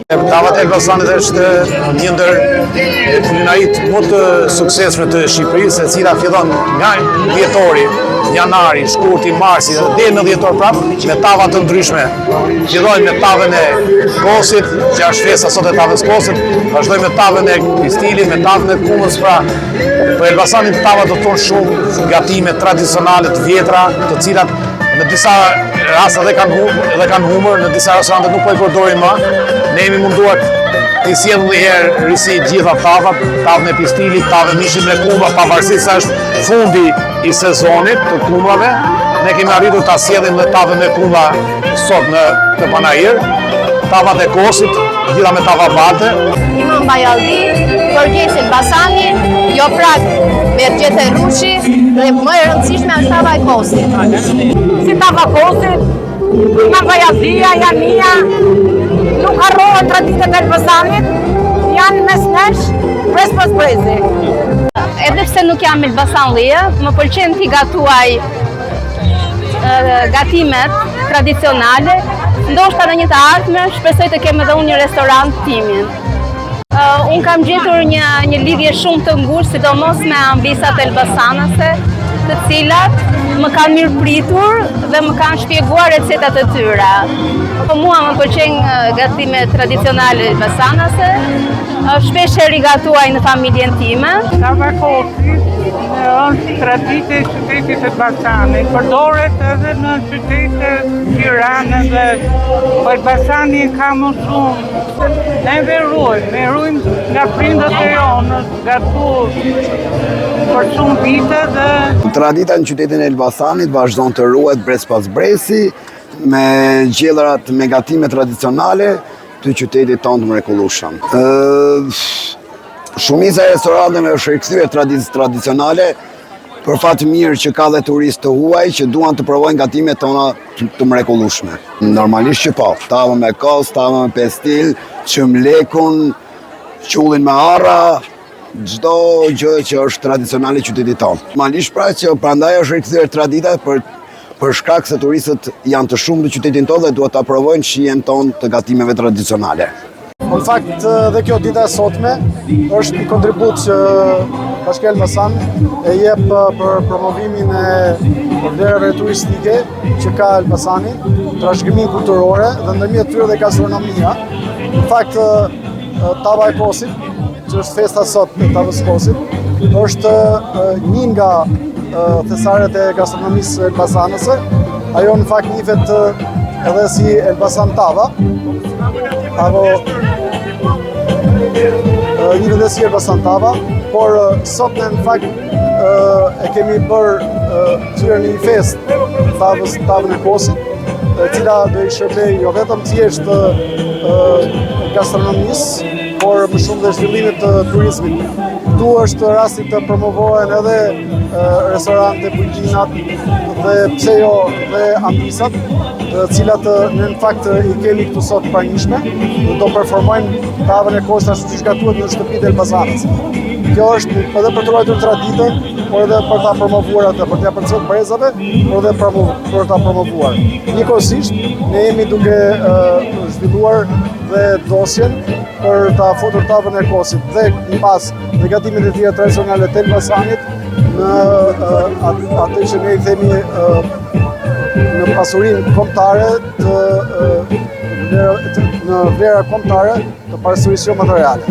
Tavat Elbasanit është një ndër kulinarit më të suksesshme të Shqipërisë, e cila fillon nga dhjetori, janari, shkurti, marsi dhe deri në dhjetor prap me tava të ndryshme. Fillojmë me tavën e kosit, që është festa sot e tavës kosit, vazhdojmë me tavën e pistilit, me tavën e kumës, pra për Elbasanit tava do të thonë shumë gatime tradicionale të vjetra, të cilat në disa raste dhe kanë humër, në disa restorante nuk po i përdorin më. Ne jemi munduar të sjellëm një herë risi gjitha tavat, tavën e pistilit, tavën mishin me kuma, pavarësisht se është fundi i sezonit të kumave. Ne kemi arritur ta sjellim dhe tavën me kuma sot në panajër, tavat e kosit, gjitha me tava bate. Imam Bajaldi, Korgjes Elbasani, Joprak Mergjete Rushi dhe më e rëndësishme është tava e kosit. Si tava kosit, Imam Bajaldia, Jania, nuk harrohen traditet e Elbasanit, janë mes nesh, pres pas prezi. Edhe pse nuk jam Elbasanlie, më pëlqen t'i gatuaj gatimet tradicionale, ndoshta në një të ardhme, shpresoj të kem edhe unë një restorant timin. Unë kam gjetur një lidhje shumë të ngushtë, sidomos me ambisat elbasanase, të cilat më kanë mirëpritur dhe më kanë shpjeguar recetat e tyre. Po mua më pëlqen gatimet tradicionale elbasanase, shpesh e rigatuaj në familjen time. Tava kosi është tradite e qytetit Elbasanit, përdoret edhe në qytetet Tirane dhe Elbasani ka më shumë. Ne verujmë nga prindët e jonë, gatuar për shumë vite dhe... Tradita në qytetin e Elbasanit vazhdon të ruhet brez pas brezi me gjellërat me gatime tradicionale të qytetit tonë të mrekullueshëm. Shumica e restoranteve është rikthyer tradicionale, për fat mirë që ka dhe turistë të huaj që duan të provojnë gatimet tona të mrekullueshme. Normalisht që po, tava me kos, tava me pestil, çmlekun, qullin me arra, çdo gjë që është tradicionale qytetit tonë. Normalisht pra që prandaj është rikthyer tradita për shkak se turistët janë të shumë në qytetin tonë dhe duhet ta provojnë shijen tonë të gatimeve tradicionale. Në fakt, dhe kjo dita e sotme është një kontribut që Bashkia Elbasan e jep për promovimin e vlerave turistike që ka Elbasani, trashëgimin kulturore dhe ndërmjet tyre dhe gastronomia. Në fakt, tava e kosit, që është festa sot e tavës kosit, është një nga thesaret e gastronomisë elbasanëse. Ajo në fakt njihet edhe si Elbasan tava, apo një vedesi Elbasan tava, por sot në fakt e kemi bërë tyre një fest tavën e kosit, e cila do i shërbej jo vetëm thjesht gastronomisë, por më shumë dhe zhvillimit të turizmit. Këtu është rasti të promovohen edhe restorante, bujkinat dhe pse jo dhe ambisat, të cilat në fakt i kemi këtu sot pranishme dhe do performojnë tavën e kosit ashtu siç gatuhet në shtëpitë e Elbasanit. Kjo është edhe për të ruajtur traditën, por edhe për ta promovuar atë, për t'ia përcjell brezave, por edhe për ta promovuar. Njëkohësisht, ne jemi duke zhvilluar dhe dosjen për ta futur tavën e kosit dhe në pas në gatimet e tjera tradicionale të Elbasanit në atë që ne i themi në pasurinë kombëtare në vlera kombëtare të pasurisë jo materiale.